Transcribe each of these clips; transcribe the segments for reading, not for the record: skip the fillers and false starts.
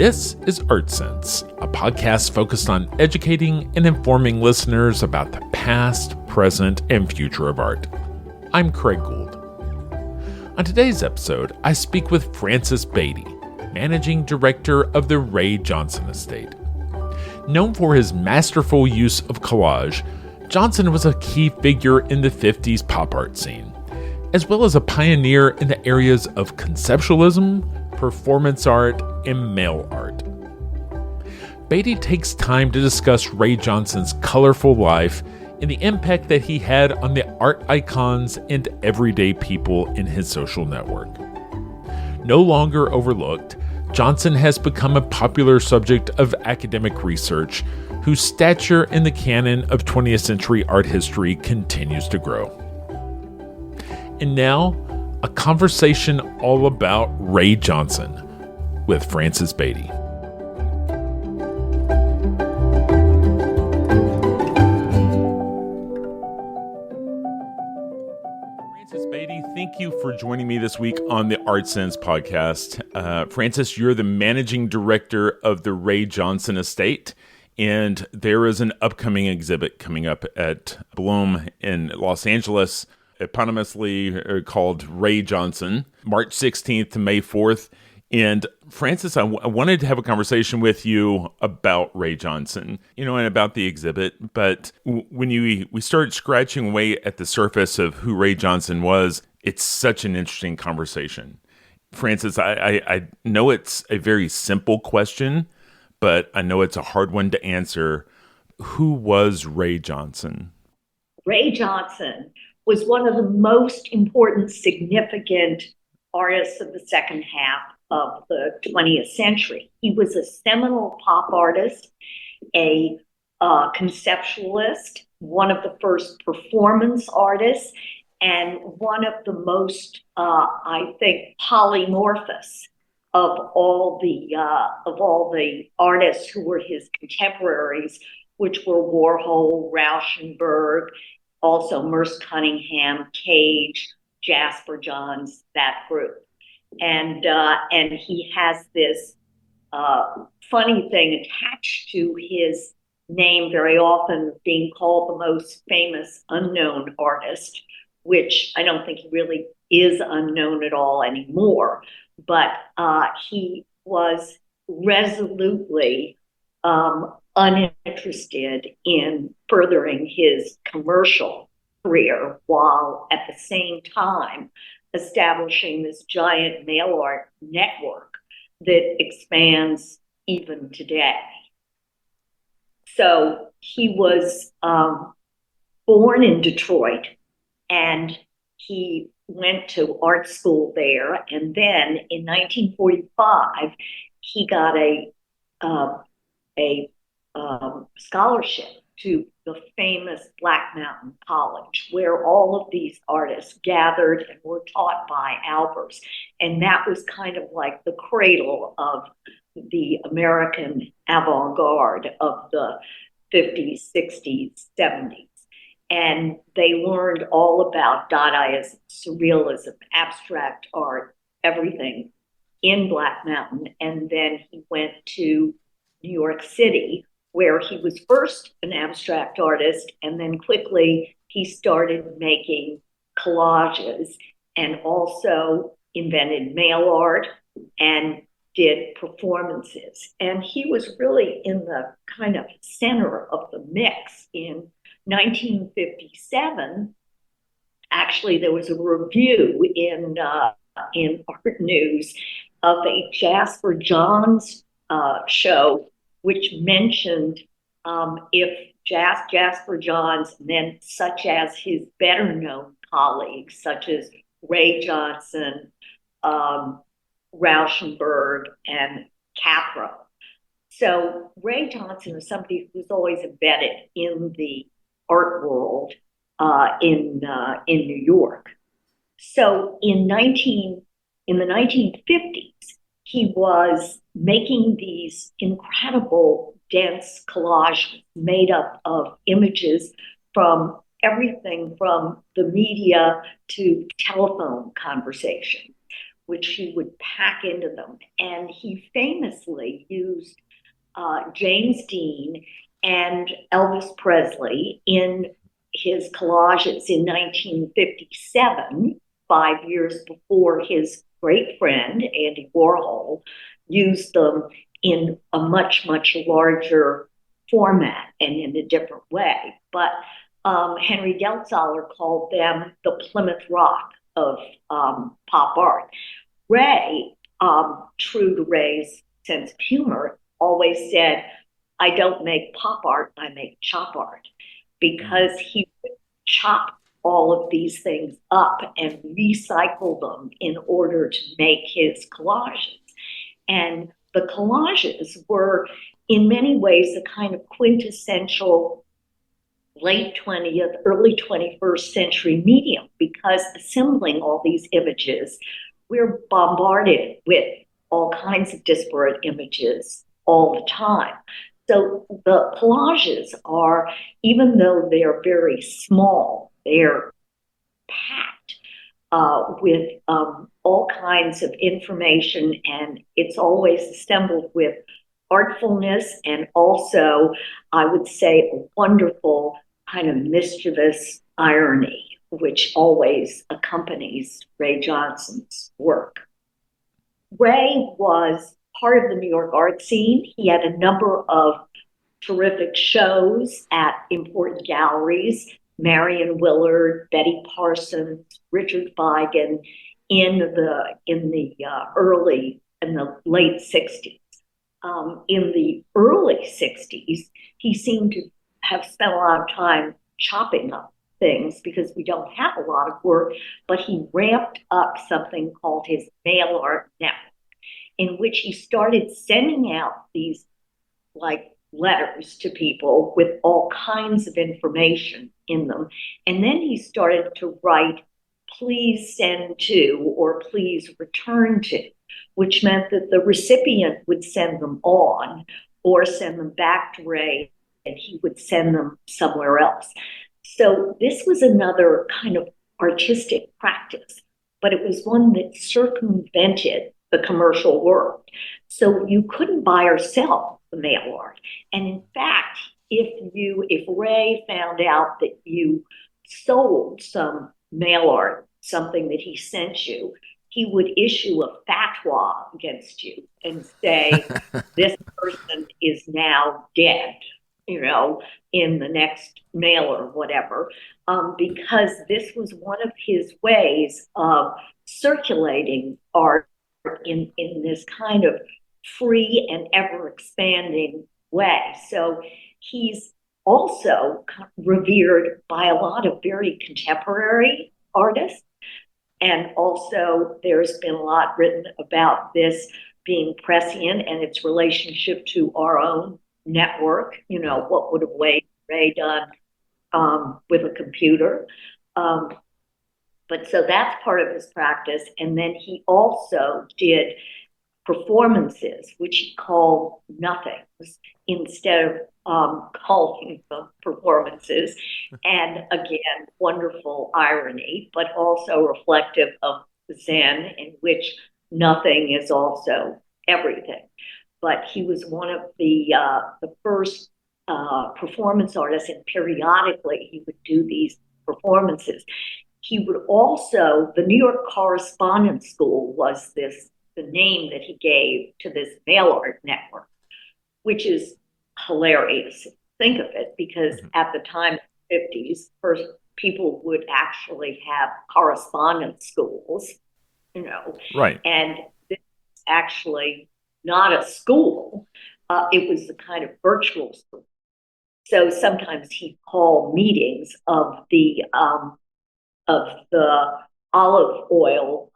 This is Art Sense, a podcast focused on educating and informing listeners about the past, present, and future of art. I'm Craig Gould. On today's episode, I speak with Frances Beatty, Managing Director of the Ray Johnson Estate. Known for his masterful use of collage, Johnson was a key figure in the 50s pop art scene, as well as a pioneer in the areas of conceptualism, performance art, and mail art. Beatty takes time to discuss Ray Johnson's colorful life and the impact that he had on the art icons and everyday people in his social network. No longer overlooked, Johnson has become a popular subject of academic research whose stature in the canon of 20th century art history continues to grow. And now, a conversation all about Ray Johnson with Frances Beatty. Frances Beatty, thank you for joining me this week on the Art Sense podcast. Frances, you're the managing director of the Ray Johnson Estate, and there is an upcoming exhibit coming up at Bloom in Los Angeles, eponymously called Ray Johnson, March 16th to May 4th. And Frances, I wanted to have a conversation with you about Ray Johnson, and about the exhibit. But when we started scratching away at the surface of who Ray Johnson was, it's such an interesting conversation. Frances, I know it's a very simple question, but I know it's a hard one to answer. Who was Ray Johnson? Ray Johnson was one of the most important, significant artists of the second half of the 20th century. He was a seminal pop artist, a conceptualist, one of the first performance artists, and one of the most, I think, polymorphous of all the artists who were his contemporaries, which were Warhol, Rauschenberg, also Merce Cunningham, Cage, Jasper Johns, that group. And he has this funny thing attached to his name very often, being called the most famous unknown artist, which I don't think he really is unknown at all anymore. But he was resolutely uninterested in furthering his commercial career, while at the same time establishing this giant mail art network that expands even today. So he was born in Detroit, and he went to art school there. And then in 1945, he got a scholarship to the famous Black Mountain College, where all of these artists gathered and were taught by Albers. And that was kind of like the cradle of the American avant-garde of the 50s, 60s, 70s. And they learned all about Dadaism, Surrealism, abstract art, everything in Black Mountain. And then he went to New York City, where he was first an abstract artist, and then quickly he started making collages and also invented mail art and did performances. And he was really in the kind of center of the mix. In 1957, actually, there was a review in Art News of a Jasper Johns show, which mentioned if Jasper Johns, and then such as his better known colleagues, such as Ray Johnson, Rauschenberg, and Capra. So Ray Johnson was somebody who was always embedded in the art world in New York. So in the 1950s, he was making these incredible dense collages made up of images from everything from the media to telephone conversation, which he would pack into them. And he famously used James Dean and Elvis Presley in his collages in 1957, 5 years before his great friend, Andy Warhol, used them in a much, much larger format and in a different way. But Henry Geltzoller called them the Plymouth Rock of pop art. Ray, true to Ray's sense of humor, always said, I don't make pop art, I make chop art, because he would chop all of these things up and recycle them in order to make his collages. And the collages were, in many ways, a kind of quintessential late 20th, early 21st century medium, because assembling all these images, we're bombarded with all kinds of disparate images all the time. So the collages are, even though they're very small, they're packed with all kinds of information, and it's always assembled with artfulness and also, I would say, a wonderful kind of mischievous irony, which always accompanies Ray Johnson's work. Ray was part of the New York art scene. He had a number of terrific shows at important galleries, Marion Willard, Betty Parsons, Richard Vigan, in the late 60s. In the early 60s, he seemed to have spent a lot of time chopping up things because we don't have a lot of work, but he ramped up something called his mail art network, in which he started sending out these like letters to people with all kinds of information in them. And then he started to write, please send to, or please return to, which meant that the recipient would send them on or send them back to Ray, and he would send them somewhere else. So this was another kind of artistic practice, but it was one that circumvented the commercial world. So you couldn't buy or sell the mail art. And in fact, if Ray found out that you sold some mail art, something that he sent you, he would issue a fatwa against you and say, this person is now dead, in the next mail or whatever, because this was one of his ways of circulating art in this kind of free and ever expanding way. So he's also revered by a lot of very contemporary artists. And also there's been a lot written about this being prescient and its relationship to our own network. What would have Ray done with a computer? But so that's part of his practice. And then he also did performances, which he called nothings instead of calling them performances. And again, wonderful irony, but also reflective of Zen, in which nothing is also everything. But he was one of the first performance artists, and periodically he would do these performances. He would also, the New York Correspondence School was the name that he gave to this mail art network, which is hilarious. Think of it, because at the time, in the 50s, first people would actually have correspondence schools, Right. And this is actually not a school. It was a kind of virtual school. So sometimes he'd call meetings of the olive oil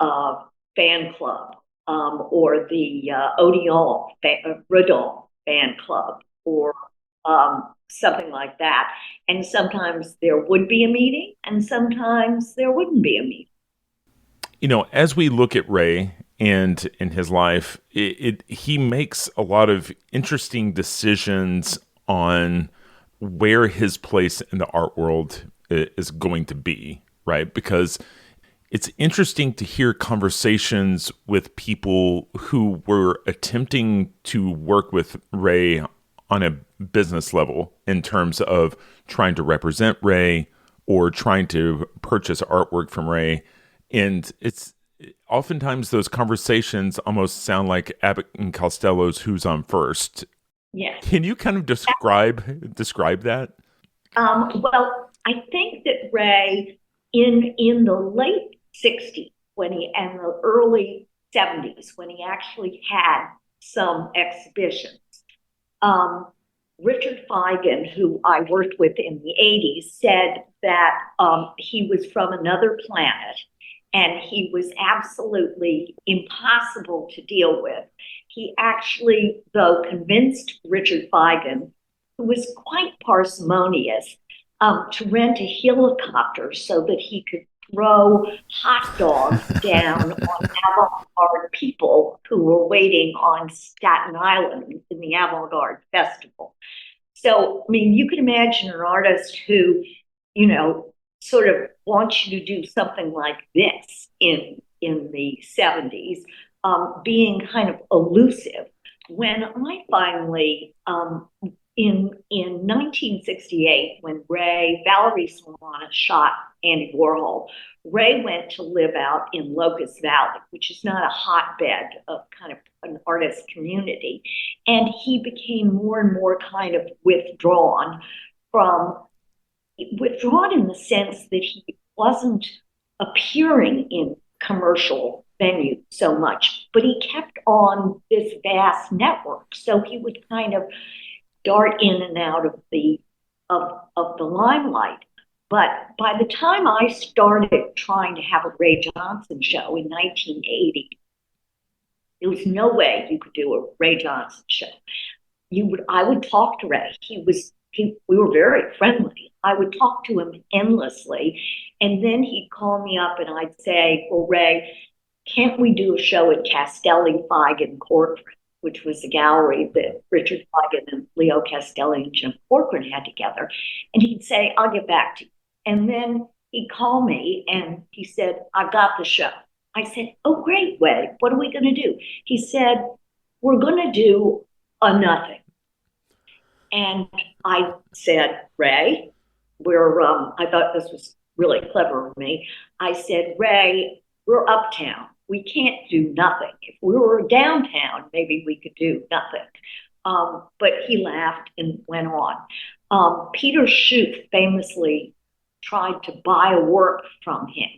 fan club, or the Redon fan club, or something like that. And sometimes there would be a meeting, and sometimes there wouldn't be a meeting. As we look at Ray and in his life, he makes a lot of interesting decisions on where his place in the art world is going to be, right? Because It's interesting to hear conversations with people who were attempting to work with Ray on a business level in terms of trying to represent Ray or trying to purchase artwork from Ray. And it's oftentimes those conversations almost sound like Abbott and Costello's Who's on First. Yes. Can you kind of describe that? Well, I think that Ray, in the late 60s, and the early 70s, when he actually had some exhibitions, Richard Feigen, who I worked with in the 80s, said that he was from another planet and he was absolutely impossible to deal with. He actually, though, convinced Richard Feigen, who was quite parsimonious, to rent a helicopter so that he could throw hot dogs down on avant-garde people who were waiting on Staten Island in the avant-garde festival. So, I mean, you can imagine an artist who, sort of wants you to do something like this in the 70s, being kind of elusive. When I finally, in 1968, when Valerie Solana shot Andy Warhol, Ray went to live out in Locust Valley, which is not a hotbed of kind of an artist community. And he became more and more kind of withdrawn in the sense that he wasn't appearing in commercial venues so much, but he kept on this vast network. So he would kind of dart in and out of the limelight. But by the time I started trying to have a Ray Johnson show in 1980, there was no way you could do a Ray Johnson show. I would talk to Ray. We were very friendly. I would talk to him endlessly. And then he'd call me up and I'd say, well, Ray, can't we do a show at Castelli, Feigen, Corcoran, which was the gallery that Richard Feigen and Leo Castelli and Jim Corcoran had together. And he'd say, I'll get back to you. And then he'd call me and he said, I got the show. I said, oh, great, Ray. What are we going to do? He said, we're going to do a nothing. And I said, Ray, I thought this was really clever of me. I said, Ray, we're uptown. We can't do nothing. If we were downtown, maybe we could do nothing. But he laughed and went on. Peter Schuth famously tried to buy a work from him.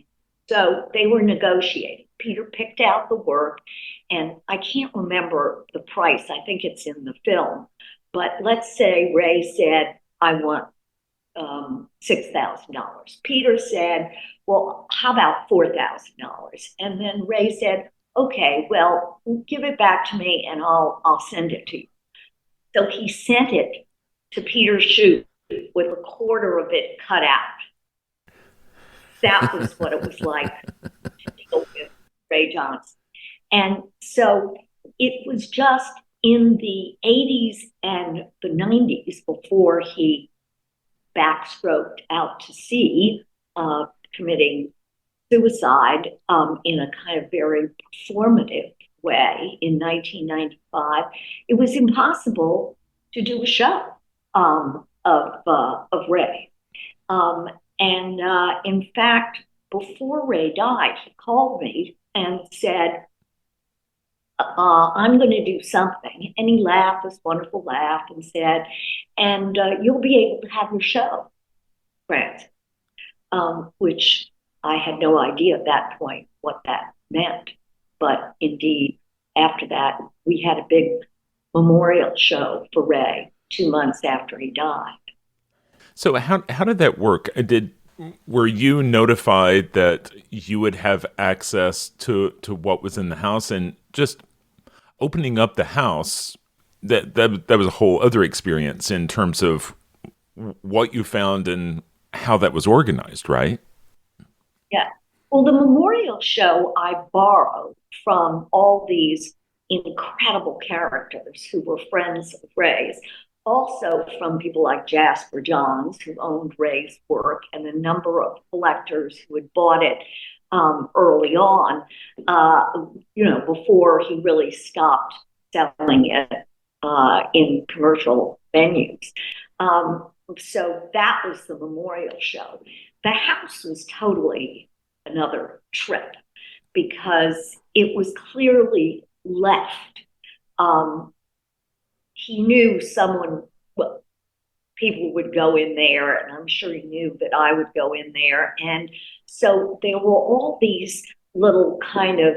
So they were negotiating. Peter picked out the work, and I can't remember the price. I think it's in the film. But let's say Ray said, I want $6,000. Peter said, well, how about $4,000? And then Ray said, okay, well, give it back to me and I'll send it to you. So he sent it to Peter Schuth with a quarter of it cut out. That was what it was like to deal with Ray Johnson. And so it was just in the 80s and the 90s before he backstroked out to sea, committing suicide in a kind of very performative way in 1995. It was impossible to do a show of Ray. And in fact, before Ray died, he called me and said, I'm going to do something. And he laughed, this wonderful laugh, and said, and you'll be able to have your show, Frances, which I had no idea at that point what that meant. But indeed, after that, we had a big memorial show for Ray 2 months after he died. So how did that work? Were you notified that you would have access to what was in the house, and just opening up the house, that was a whole other experience in terms of what you found and how that was organized, right? Yeah. Well, the memorial show I borrowed from all these incredible characters who were friends of Ray's. also from people like Jasper Johns, who owned Ray's work, and a number of collectors who had bought it early on, before he really stopped selling it in commercial venues. So that was the memorial show. The house was totally another trip because it was clearly left. He knew people would go in there, and I'm sure he knew that I would go in there. And so there were all these little kind of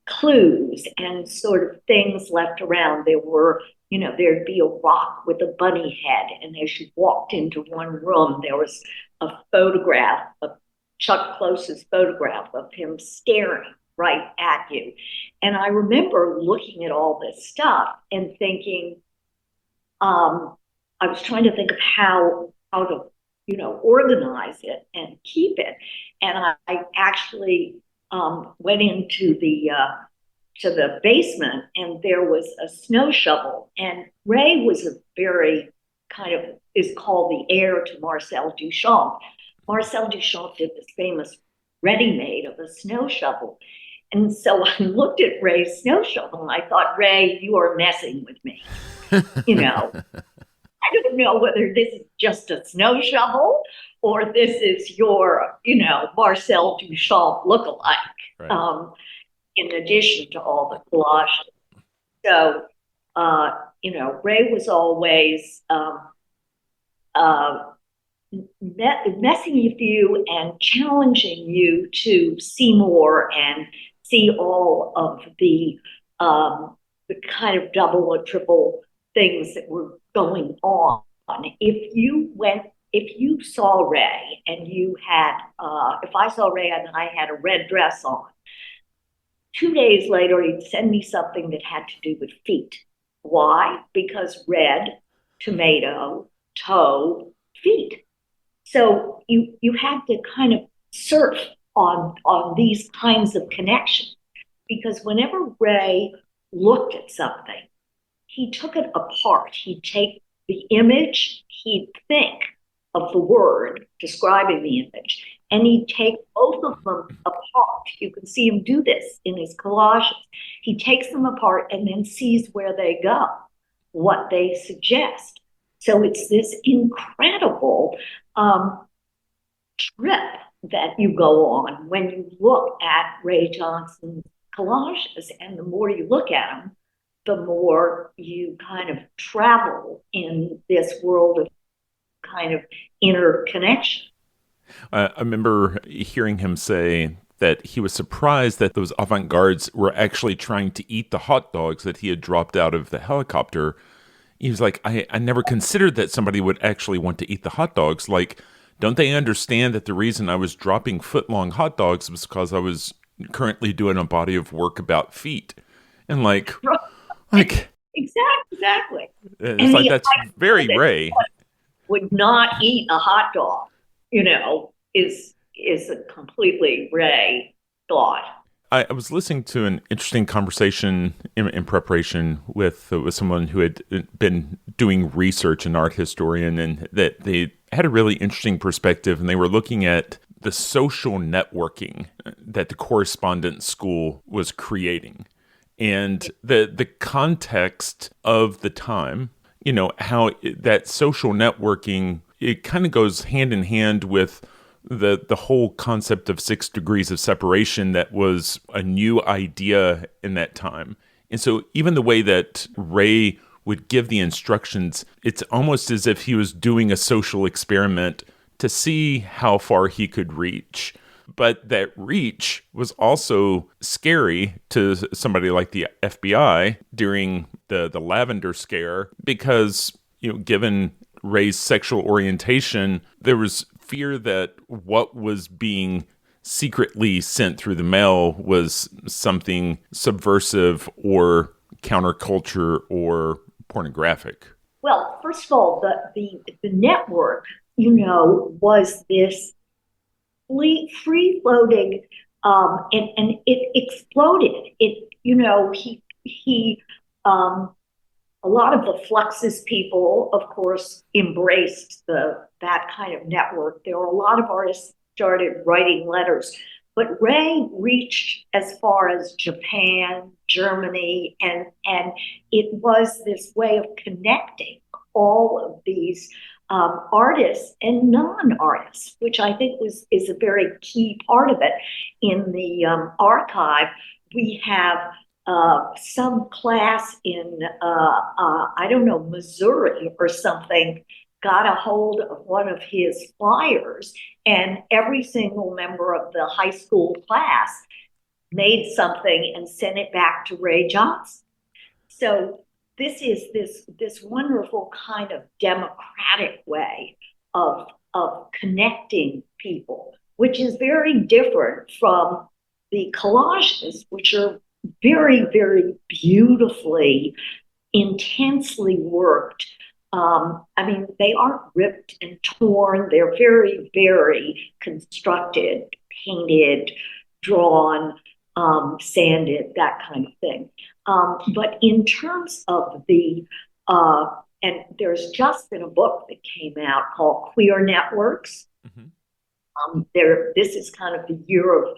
clues and sort of things left around. There were, there'd be a rock with a bunny head, and as you walked into one room, there was a photograph, of Chuck Close's photograph of him staring right at you. And I remember looking at all this stuff and thinking, I was trying to think of how to, organize it and keep it. And I actually went into to the basement, and there was a snow shovel. And Ray was a very is called the heir to Marcel Duchamp. Marcel Duchamp did this famous ready-made of a snow shovel. And so I looked at Ray's snow shovel and I thought, Ray, you are messing with me. I don't know whether this is just a snow shovel or this is your, Marcel Duchamp lookalike, right. In addition to all the collages. So, Ray was always messing with you and challenging you to see more and see all of the kind of double or triple things that were going on. If you saw Ray and you had, if I saw Ray and I had a red dress on, 2 days later, he'd send me something that had to do with feet. Why? Because red, tomato, toe, feet. So you had to kind of surf on these kinds of connections, because whenever Ray looked at something, he took it apart. He'd take the image, he'd think of the word describing the image, and he'd take both of them apart. You can see him do this in his collages. He takes them apart and then sees where they go, what they suggest. So it's this incredible trip that you go on when you look at Ray Johnson's collages. And the more you look at them, the more you kind of travel in this world of kind of interconnection. I remember hearing him say that he was surprised that those avant-gardes were actually trying to eat the hot dogs that he had dropped out of the helicopter. He was like, I never considered that somebody would actually want to eat the hot dogs. Like, don't they understand that the reason I was dropping foot-long hot dogs was because I was currently doing a body of work about feet? And exactly. It's and like, that's very Ray. Would not eat a hot dog, is a completely Ray thought. I was listening to an interesting conversation in preparation with someone who had been doing research, an art historian, and that they had a really interesting perspective, and they were looking at the social networking that the correspondence school was creating, and the context of the time, how that social networking, it kind of goes hand in hand with the whole concept of 6 degrees of separation that was a new idea in that time. And so even the way that Ray would give the instructions, it's almost as if he was doing a social experiment to see how far he could reach. But that reach was also scary to somebody like the FBI during the Lavender Scare, because, given Ray's sexual orientation, there was fear that what was being secretly sent through the mail was something subversive or counterculture or pornographic. Well, first of all, the network, was this free floating, and it exploded. He a a lot of the Fluxus people, of course, embraced that kind of network. There were a lot of artists started writing letters, but Ray reached as far as Japan, Germany, and it was this way of connecting all of these artists and non-artists, which I think is a very key part of it. In the archive, we have some class in I don't know, Missouri or something, got a hold of one of his flyers, and every single member of the high school class made something and sent it back to Ray Johnson. So this is this wonderful kind of democratic way of connecting people, which is very different from the collages, which are very, very beautifully, intensely worked. I mean, they aren't ripped and torn. They're very, very constructed, painted, drawn, sanded, that kind of thing. But in terms of and there's just been a book that came out called Queer Networks. Mm-hmm. This is kind of the year of,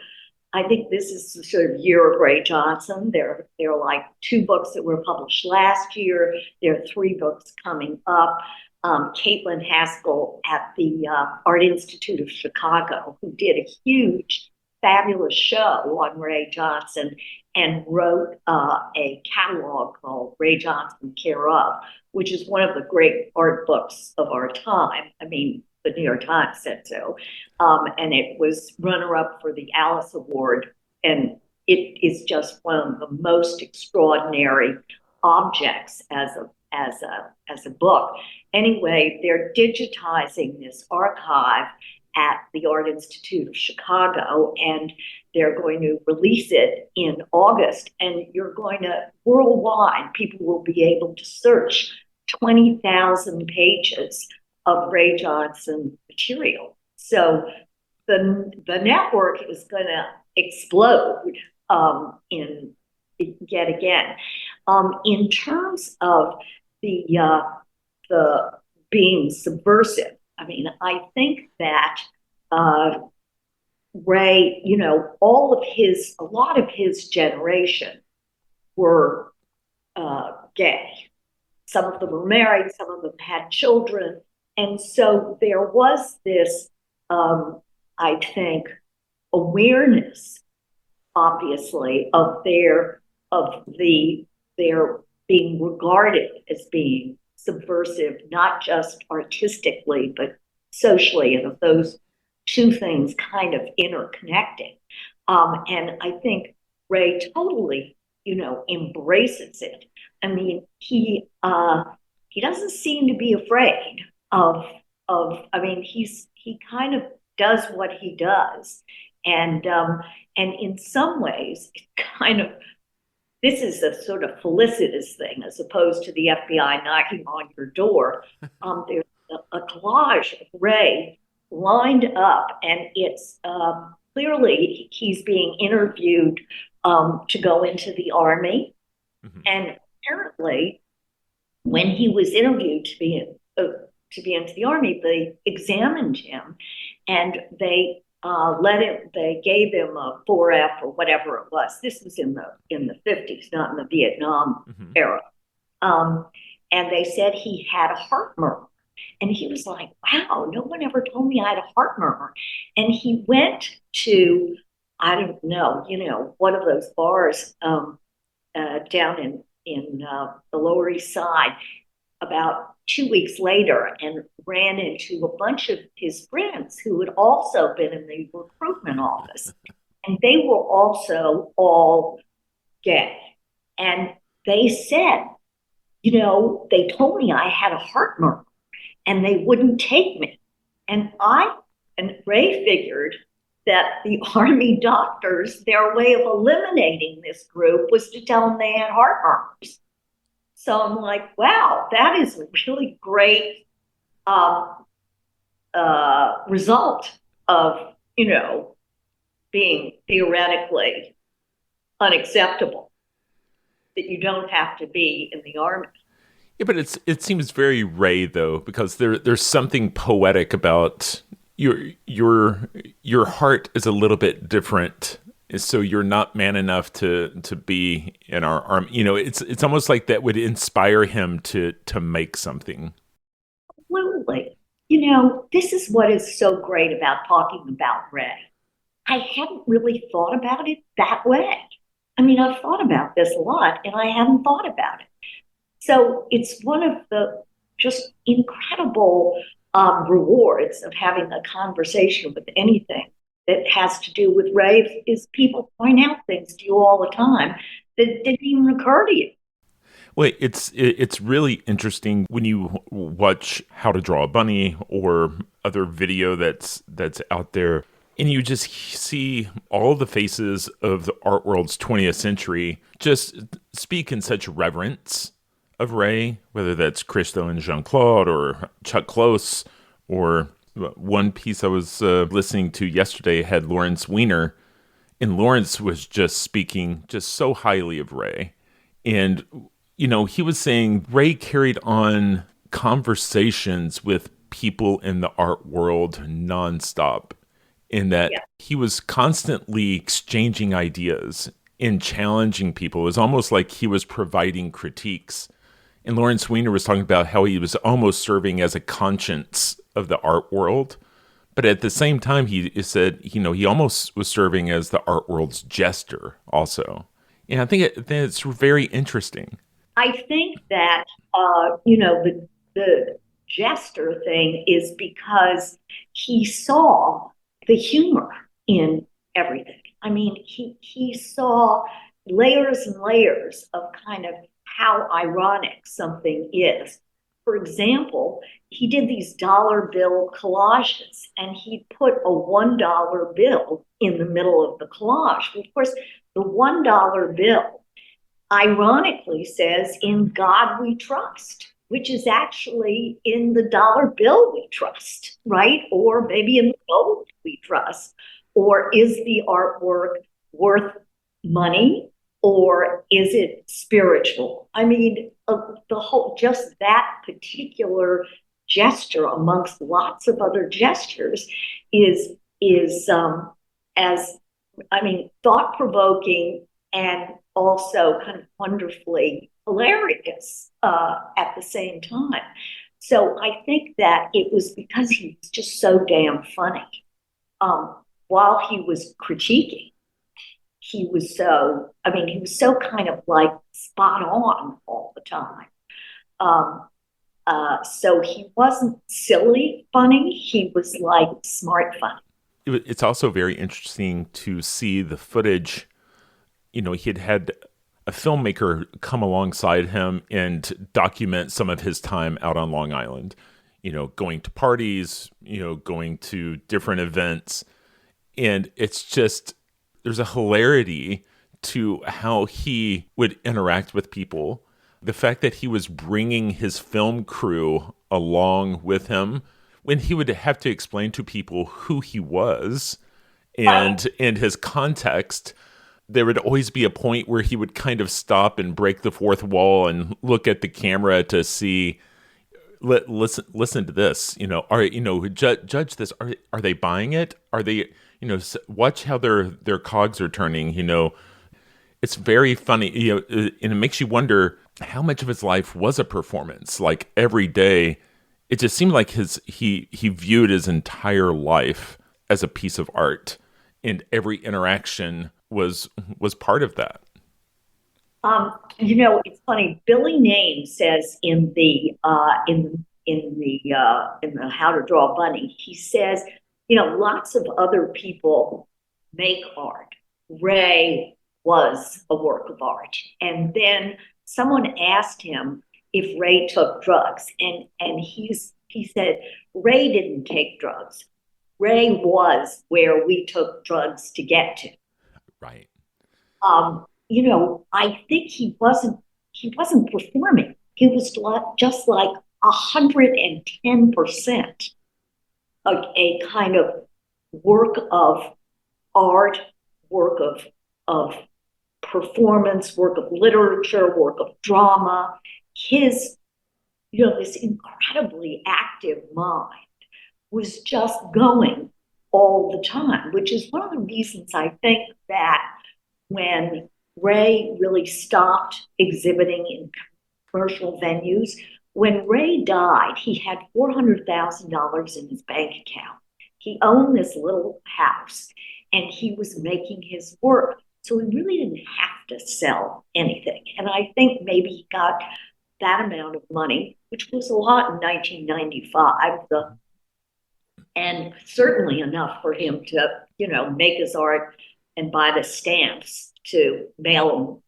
I think this is the sort of year of Ray Johnson. There are like 2 books that were published last year. There are 3 books coming up. Caitlin Haskell at the Art Institute of Chicago, who did a huge, fabulous show on Ray Johnson and wrote a catalog called Ray Johnson Care Of, which is one of the great art books of our time. I mean, the New York Times said so. And it was runner-up for the Alice Award. And it is just one of the most extraordinary objects as a book. Anyway, they're digitizing this archive at the Art Institute of Chicago, and they're going to release it in August. And you're going to, worldwide, people will be able to search 20,000 pages of Ray Johnson material. So the network is going to explode in yet again. In terms of the being subversive, I mean, I think that Ray, you know, a lot of his generation were gay. Some of them were married, some of them had children. And so there was this, I think, awareness, obviously, of their being regarded as being subversive, not just artistically, but socially, and of those 2 things kind of interconnecting. And I think Ray totally, you know, embraces it. I mean, he doesn't seem to be afraid of I mean, he kind of does what he does. And in some ways, it kind of, this is a sort of felicitous thing as opposed to the FBI knocking on your door. There's a collage of Ray lined up, and it's clearly he's being interviewed to go into the Army. Mm-hmm. And apparently, when he was interviewed to be into the Army, they examined him, and they they gave him a 4F or whatever it was. This was in the 50s, not in the Vietnam mm-hmm. era. And they said he had a heart murmur. And he was like, wow, no one ever told me I had a heart murmur. And he went to, I don't know, you know, one of those bars down in the Lower East Side about 2 weeks later, and ran into a bunch of his friends who had also been in the recruitment office. And they were also all gay. And they said, you know, they told me I had a heart murmur and they wouldn't take me. And Ray figured that the Army doctors, their way of eliminating this group was to tell them they had heart murmurs. So I'm like, wow, that is a really great result of, you know, being theoretically unacceptable, that you don't have to be in the Army. Yeah, but it seems very Ray though, because there's something poetic about your your heart is a little bit different. So you're not man enough to be in our army. It's almost like that would inspire him to make something. Absolutely. This is what is so great about talking about Ray. I hadn't really thought about it that way. I mean, I've thought about this a lot and I hadn't thought about it. So it's one of the just incredible rewards of having a conversation with anything that has to do with Ray is people point out things to you all the time that didn't even occur to you. Well, it's really interesting when you watch How to Draw a Bunny or other video that's out there, and you just see all the faces of the art world's 20th century just speak in such reverence of Ray, whether that's Christo and Jean Claude or Chuck Close, or one piece I was listening to yesterday had Lawrence Weiner, and Lawrence was just speaking just so highly of Ray. And he was saying Ray carried on conversations with people in the art world nonstop, in that Yeah. he was constantly exchanging ideas and challenging people. It was almost like he was providing critiques. And Lawrence Weiner was talking about how he was almost serving as a conscience of the art world. But at the same time, he said, he almost was serving as the art world's jester also. And I think it's very interesting. I think that the jester thing is because he saw the humor in everything. I mean, he saw layers and layers of kind of how ironic something is. For example, he did these dollar bill collages and he put a $1 bill in the middle of the collage. Of course, the $1 bill ironically says, "In God we trust," which is actually in the dollar bill we trust, right? Or maybe in the gold we trust. Or is the artwork worth money? Or is it spiritual? I mean, just that particular gesture amongst lots of other gestures is as thought provoking and also kind of wonderfully hilarious at the same time. So I think that it was because he was just so damn funny. While he was critiquing, he was so kind of like spot on all the time. So he wasn't silly funny, he was like smart funny. It's also very interesting to see the footage. He had a filmmaker come alongside him and document some of his time out on Long Island, going to parties, going to different events. And it's just, there's a hilarity to how he would interact with people. The fact that he was bringing his film crew along with him when he would have to explain to people who he was and his context. There would always be a point where he would kind of stop and break the fourth wall and look at the camera to see, listen to this, judge this. Are they buying it? Are they, watch how their cogs are turning, It's very funny, and it makes you wonder how much of his life was a performance. Like every day, it just seemed like he viewed his entire life as a piece of art, and every interaction was part of that. It's funny. Billy Name says in the How to Draw a Bunny, he says, lots of other people make art. Ray was a work of art. And then someone asked him if Ray took drugs, and he said, Ray didn't take drugs. Ray was where we took drugs to get to. Right. I think he wasn't performing. He was just like 110% a kind of work of art, work of performance, work of literature, work of drama. His this incredibly active mind was just going all the time, which is one of the reasons I think that when Ray really stopped exhibiting in commercial venues, when Ray died, he had $400,000 in his bank account. He owned this little house and he was making his work. So he really didn't have to sell anything. And I think maybe he got that amount of money, which was a lot in 1995, and certainly enough for him to, make his art and buy the stamps to mail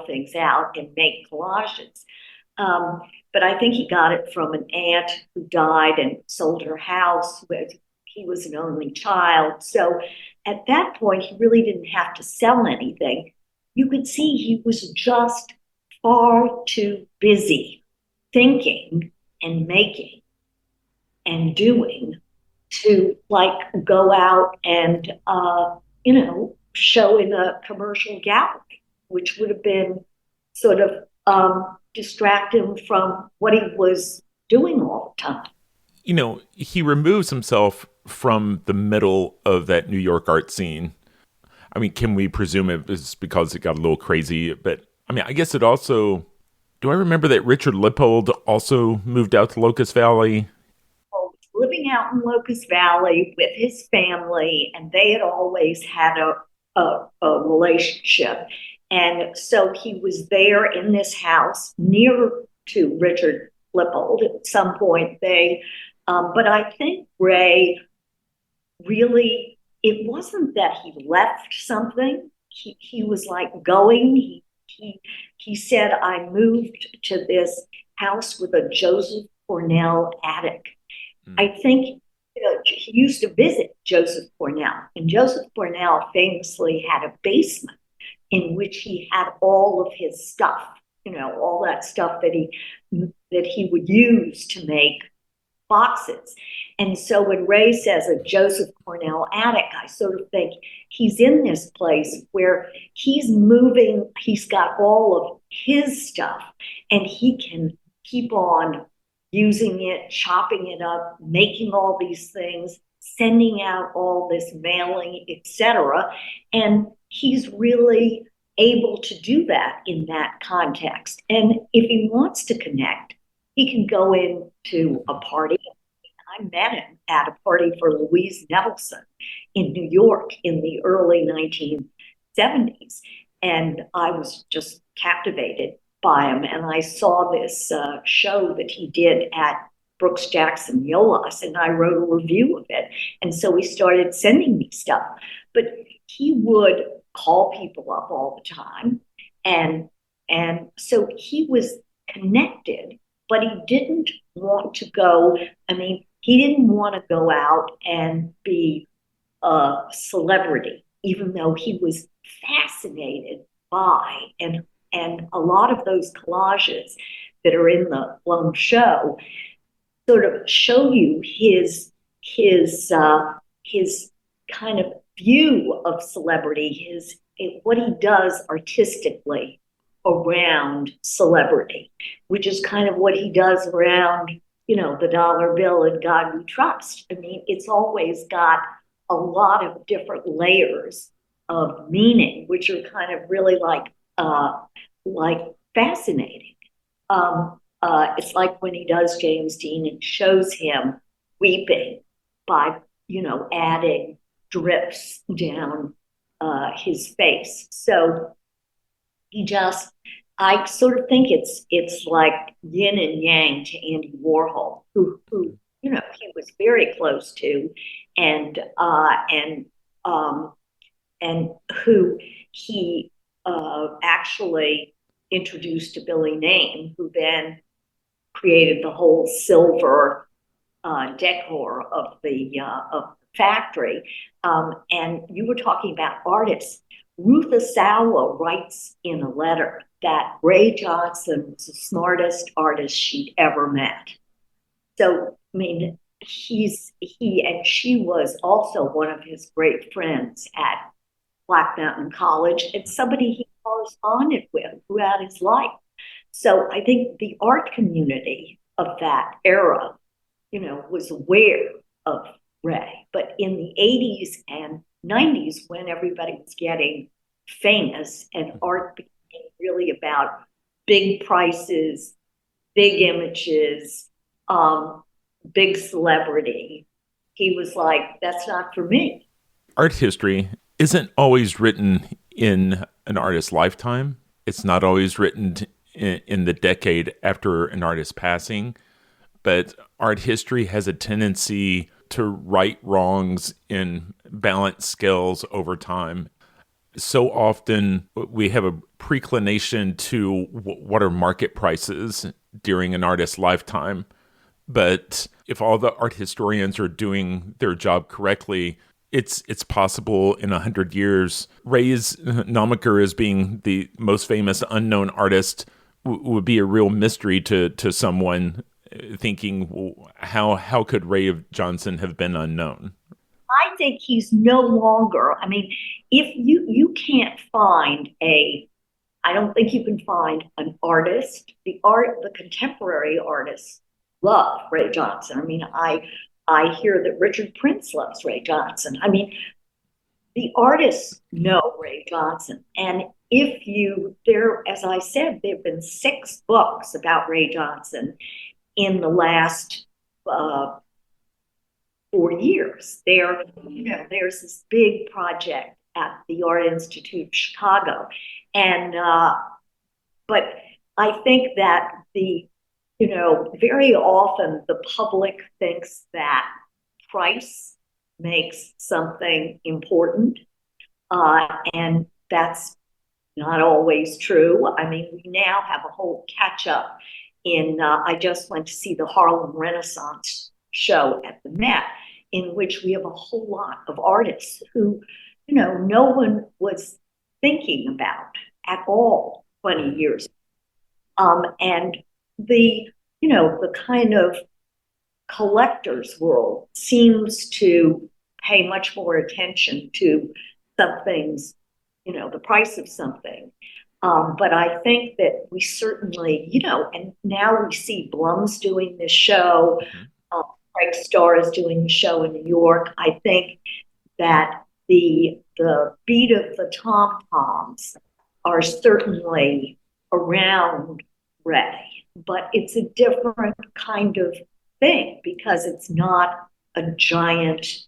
things out and make collages. But I think he got it from an aunt who died and sold her house. He was an only child. So at that point, he really didn't have to sell anything. You could see he was just far too busy thinking and making and doing to go out and, show in a commercial gallery, which would have been sort of distract him from what he was doing all the time. He removes himself from the middle of that New York art scene. I mean, can we presume it was because it got a little crazy? But I mean, I guess it also, do I remember that Richard Lippold also moved out to Locust Valley? Living out in Locust Valley with his family, and they had always had a relationship. And so he was there in this house near to Richard Lippold at some point. But I think Ray really, it wasn't that he left something. He was going. He said, I moved to this house with a Joseph Cornell attic. I think he used to visit Joseph Cornell, and Joseph Cornell famously had a basement in which he had all of his stuff, all that stuff that he would use to make boxes. And so when Ray says a Joseph Cornell attic, I sort of think he's in this place where he's moving, he's got all of his stuff, and he can keep on using it, chopping it up, making all these things, sending out all this mailing, etc. And he's really able to do that in that context. And if he wants to connect, he can go into a party. I met him at a party for Louise Nevelson in New York in the early 1970s. And I was just captivated by him. And I saw this show that he did at Brooks Jackson Yolas, and I wrote a review of it. And so he started sending me stuff. But he would call people up all the time. And so he was connected, but he didn't want to go. I mean, he didn't want to go out and be a celebrity, even though he was fascinated by and a lot of those collages that are in the Blum show sort of show you his kind of view of celebrity, what he does artistically around celebrity, which is kind of what he does around, the dollar bill and God We Trust. I mean, it's always got a lot of different layers of meaning, which are kind of really like fascinating. It's like when he does James Dean and shows him weeping by, adding drips down his face. So I sort of think it's like yin and yang to Andy Warhol, who he was very close to, and who he actually introduced to Billy Name, who then created the whole silver decor of the factory. And you were talking about artists. Ruth Asawa writes in a letter that Ray Johnson was the smartest artist she'd ever met. So, I mean, he and she was also one of his great friends at Black Mountain College, and somebody he corresponded with throughout his life. So I think the art community of that era, was aware of Ray. But in the 80s and 90s, when everybody was getting famous and art became really about big prices, big images, big celebrity, he was like, that's not for me. Art history isn't always written in an artist's lifetime. It's not always written in the decade after an artist's passing, but art history has a tendency to right wrongs in balance scales over time. So often we have a preclination to what are market prices during an artist's lifetime. But if all the art historians are doing their job correctly, it's possible in 100 years, Ray's Namaker as being the most famous unknown artist would be a real mystery to someone thinking, well, how could Ray Johnson have been unknown? I think he's no longer, I mean, if you can't find I don't think you can find an artist, the contemporary artists love Ray Johnson. I mean, I hear that Richard Prince loves Ray Johnson. I mean, the artists know Ray Johnson. And as I said, there have been 6 books about Ray Johnson in the last 4 years. There's this big project at the Art Institute of Chicago. And, but I think that very often the public thinks that price makes something important. And that's not always true. I mean, we now have a whole catch up I just went to see the Harlem Renaissance show at the Met, in which we have a whole lot of artists who, no one was thinking about at all 20 years. And the kind of collector's world seems to pay much more attention to something's, the price of something. But I think that we certainly, and now we see Blum's doing this show, Craig Starr is doing the show in New York. I think that the beat of the tom-toms are certainly around Ray, but it's a different kind of thing because it's not a giant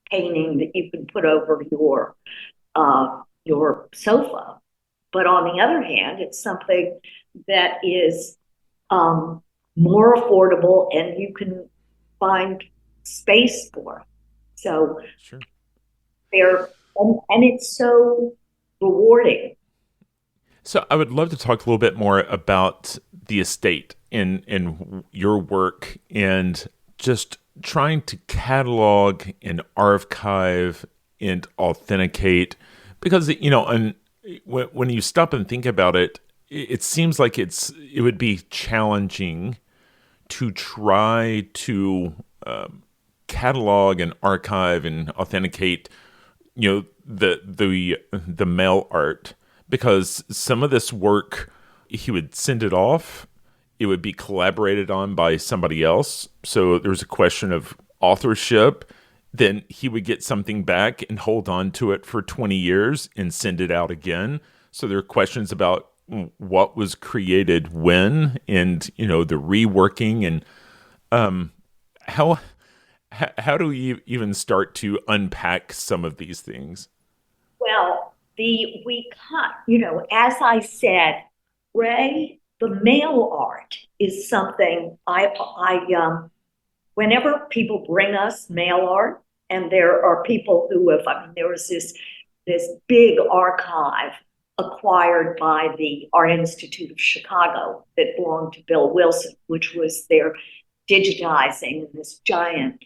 painting that you can put over your sofa. But on the other hand, it's something that is more affordable and you can find space for. So sure. And it's so rewarding. So I would love to talk a little bit more about the estate in your work and just trying to catalog and archive and authenticate, because when you stop and think about it, it seems like it would be challenging to try to catalog and archive and authenticate, the mail art, because some of this work he would send it off, it would be collaborated on by somebody else. So there's a question of authorship. Then he would get something back and hold on to it for 20 years and send it out again. So there are questions about what was created when, and the reworking, and how do we even start to unpack some of these things? Well, as I said, Ray, the mail art is something whenever people bring us mail art, and there are people who there was this big archive acquired by the Art Institute of Chicago that belonged to Bill Wilson, which was their digitizing this giant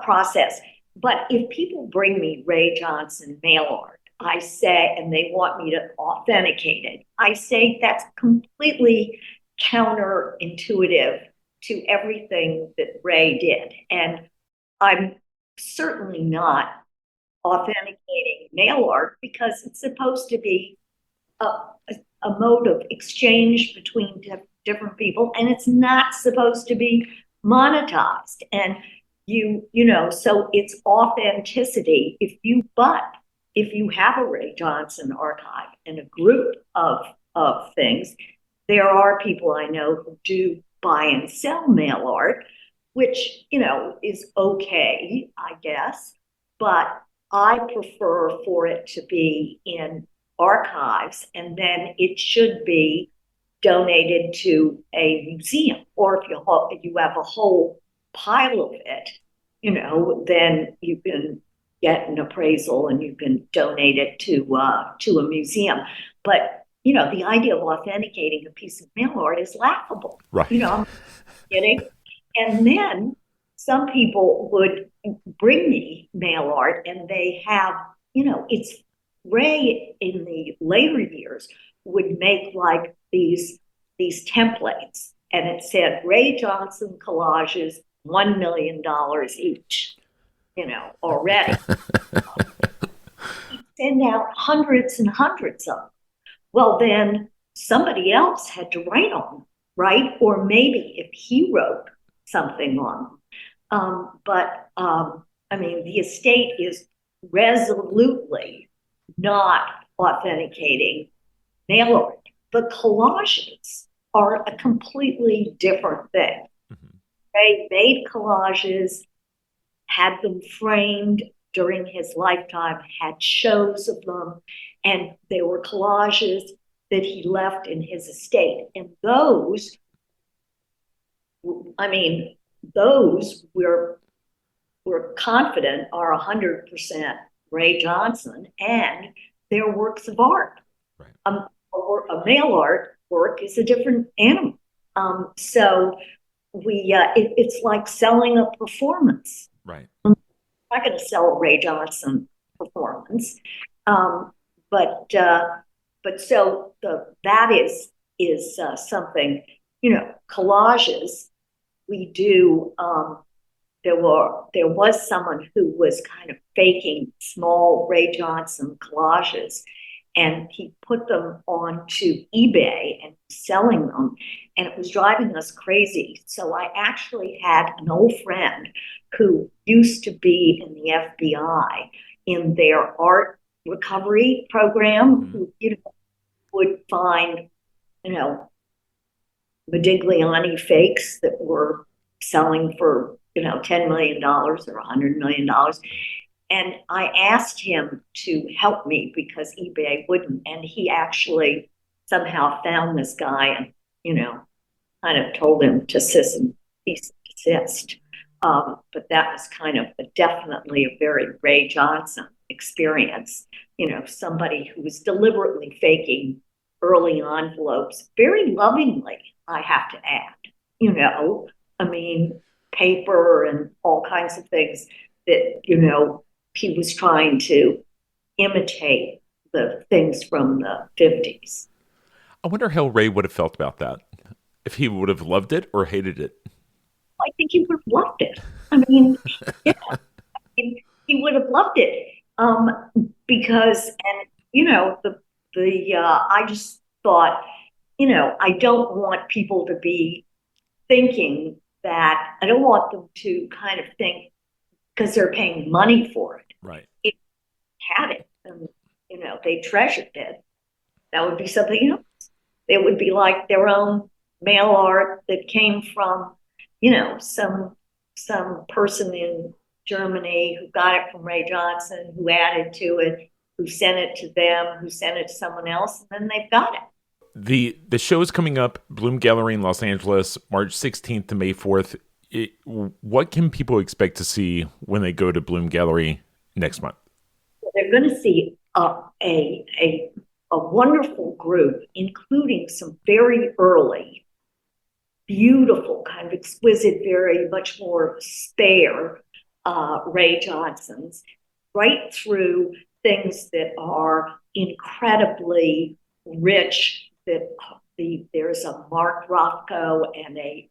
process. But if people bring me Ray Johnson mail art, I say, and they want me to authenticate it, I say that's completely counterintuitive to everything that Ray did. And I'm certainly not authenticating mail art because it's supposed to be a mode of exchange between different people, and it's not supposed to be monetized. And so it's authenticity. If you have a Ray Johnson archive and a group of things, there are people I know who do buy and sell mail art, which, is okay, I guess. But I prefer for it to be in archives, and then it should be donated to a museum. Or if you have a whole pile of it, then you can get an appraisal and you can donate it to a museum. But the idea of authenticating a piece of mail art is laughable. Right. I'm kidding. And then some people would bring me mail art, and they have, it's Ray in the later years would make like these templates, and it said Ray Johnson collages $1 million each, already. He'd send out hundreds and hundreds of them. Well, then somebody else had to write on them, right? Or maybe if he wrote something on them. The estate is resolutely not authenticating mail art. The collages are a completely different thing. Mm-hmm. Ray made collages, had them framed during his lifetime, had shows of them, and they were collages that he left in his estate. And those we're confident are 100% Ray Johnson, and they're works of art. Right. A mail art work is a different animal. It's like selling a performance. Right. I'm not going to sell a Ray Johnson performance, but so that is something. Collages we do. There was someone who was kind of faking small Ray Johnson collages, and he put them onto eBay and selling them, and it was driving us crazy. So I actually had an old friend who used to be in the FBI in their art recovery program, who would find, Modigliani fakes that were selling for $10 million or $100 million. And I asked him to help me because eBay wouldn't. And he actually somehow found this guy and, kind of told him to cease and desist. But that was kind of definitely a very Ray Johnson experience. Somebody who was deliberately faking early envelopes very lovingly, I have to add. Paper and all kinds of things that, he was trying to imitate the things from the 50s. I wonder how Ray would have felt about that. If he would have loved it or hated it. I think he would have loved it. Yeah. He would have loved it. Because, I just thought, I don't want people to be thinking that, I don't want them to kind of think because they're paying money for it. Right. If they had it and, they treasured it, that would be something else. It would be like their own mail art that came from, some person in Germany who got it from Ray Johnson, who added to it, who sent it to them, who sent it to someone else, and then they've got it. The show is coming up, Bloom Gallery in Los Angeles, March 16th to May 4th. What can people expect to see when they go to Bloom Gallery next month? They're going to see a wonderful group, including some very early, beautiful, kind of exquisite, very much more spare Ray Johnsons, right through things that are incredibly rich. There's a Mark Rothko and a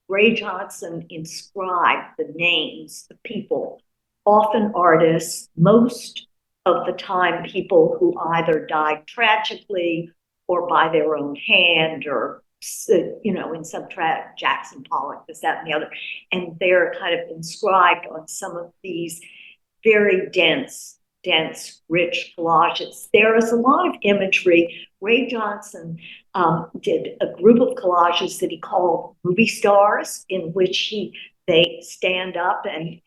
Ray Johnson inscribed the names of people, often artists, most of the time people who either died tragically or by their own hand or in some Jackson Pollock, this, that, and the other. And they're kind of inscribed on some of these very dense, rich collages. There is a lot of imagery. Ray Johnson did a group of collages that he called movie stars, in which they stand up, and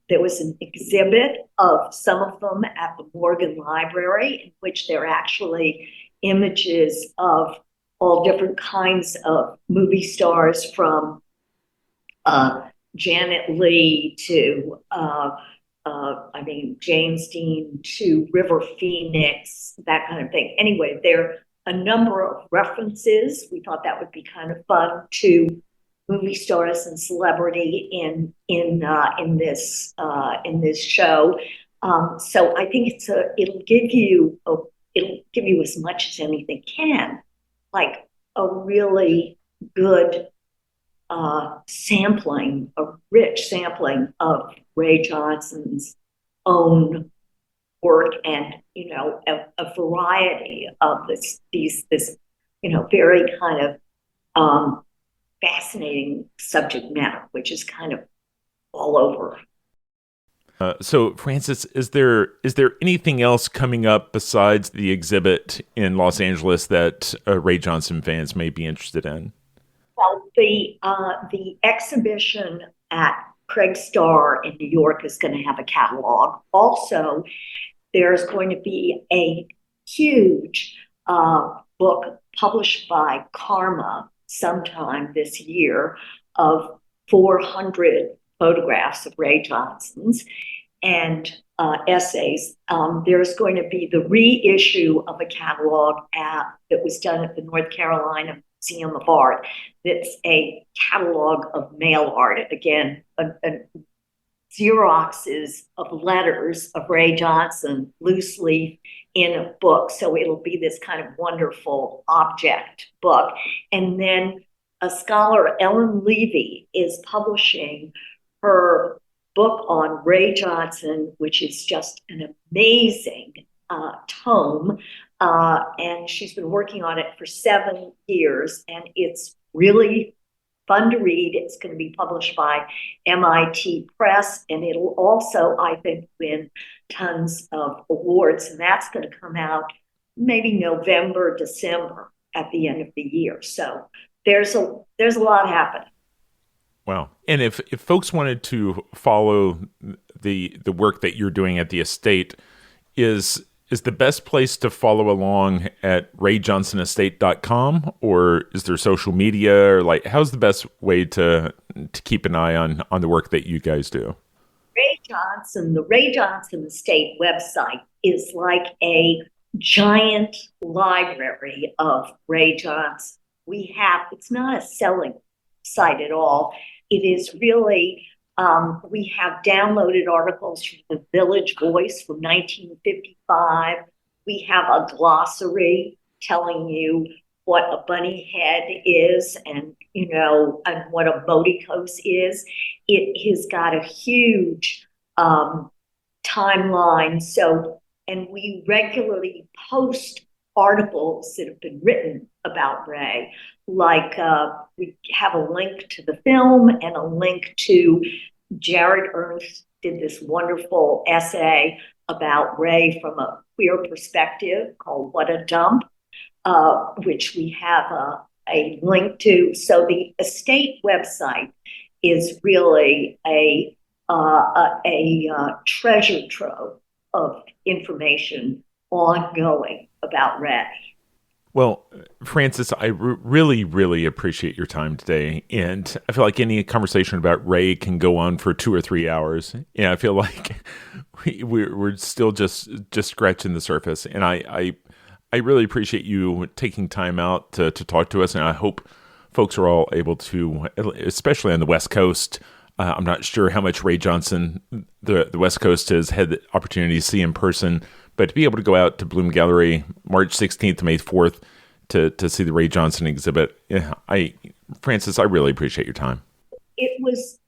there was an exhibit of some of them at the Morgan Library, in which they're actually images of all different kinds of movie stars, from Janet Leigh to James Dean to River Phoenix, that kind of thing. Anyway, there are a number of references. We thought that would be kind of fun to movie stars and celebrity in this show. So I think it'll give you as much as anything can, like a really good a rich sampling of Ray Johnson's own work, and a variety of this very kind of fascinating subject matter, which is kind of all over. So, Frances, is there anything else coming up besides the exhibit in Los Angeles that Ray Johnson fans may be interested in? Well, the exhibition at Craig Starr in New York is going to have a catalog. Also, there's going to be a huge book published by Karma sometime this year of 400 photographs of Ray Johnson's and essays. There's going to be the reissue of a catalog that was done at the North Carolina Museum of Art. That's a catalog of mail art. Again, Xeroxes of letters of Ray Johnson, loose leaf, in a book. So it'll be this kind of wonderful object book. And then a scholar, Ellen Levy, is publishing her book on Ray Johnson, which is just an amazing tome. And she's been working on it for 7 years, and it's really fun to read. It's going to be published by MIT Press, and it'll also, I think, win tons of awards. And that's going to come out maybe November, December at the end of the year. So there's a lot happening. Wow. And if folks wanted to follow the work that you're doing at the estate, is the best place to follow along at rayjohnsоnestate.com, or is there social media, or how's the best way to keep an eye on the work that you guys do? The Ray Johnson Estate website is like a giant library of Ray Johnson. It's not a selling site at all. It is really, we have downloaded articles from the Village Voice from 1955. We have a glossary telling you what a bunny head is, and what a bodicose is. It has got a huge timeline. And we regularly post articles that have been written about Ray. We have a link to the film and a link to Jared Ernst did this wonderful essay about Ray from a queer perspective called What a Dump, which we have a link to. So the estate website is really a treasure trove of information ongoing about Ray. Well, Frances, I really, really appreciate your time today. And I feel like any conversation about Ray can go on for 2 or 3 hours. And I feel like we're still just scratching the surface. And I really appreciate you taking time out to talk to us. And I hope folks are all able to, especially on the West Coast. I'm not sure how much Ray Johnson the West Coast has had the opportunity to see in person, but to be able to go out to Bloom Gallery March 16th to May 4th to see the Ray Johnson exhibit, Frances, I really appreciate your time. It was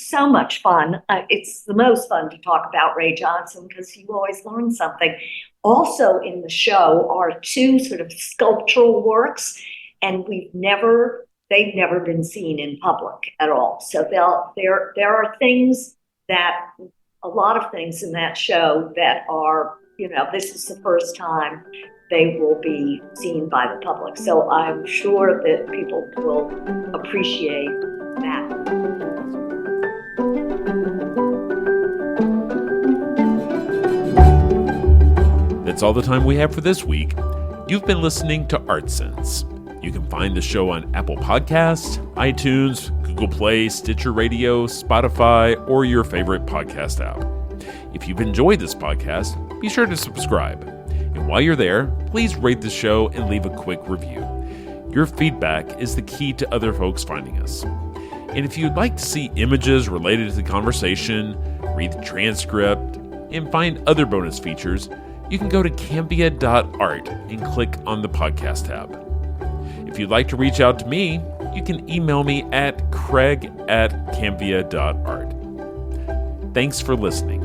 so much fun. It's the most fun to talk about Ray Johnson because you always learn something. Also in the show are 2 sort of sculptural works and they've never been seen in public at all. So there are a lot of things in that show that are, this is the first time they will be seen by the public. So I'm sure that people will appreciate that. That's all the time we have for this week. You've been listening to Art Sense. You can find the show on Apple Podcasts, iTunes, Google Play, Stitcher Radio, Spotify, or your favorite podcast app. If you've enjoyed this podcast, be sure to subscribe. And while you're there, please rate the show and leave a quick review. Your feedback is the key to other folks finding us. And if you'd like to see images related to the conversation, read the transcript, and find other bonus features, you can go to cambia.art and click on the podcast tab. If you'd like to reach out to me, you can email me at craig@cambia.art. Thanks for listening.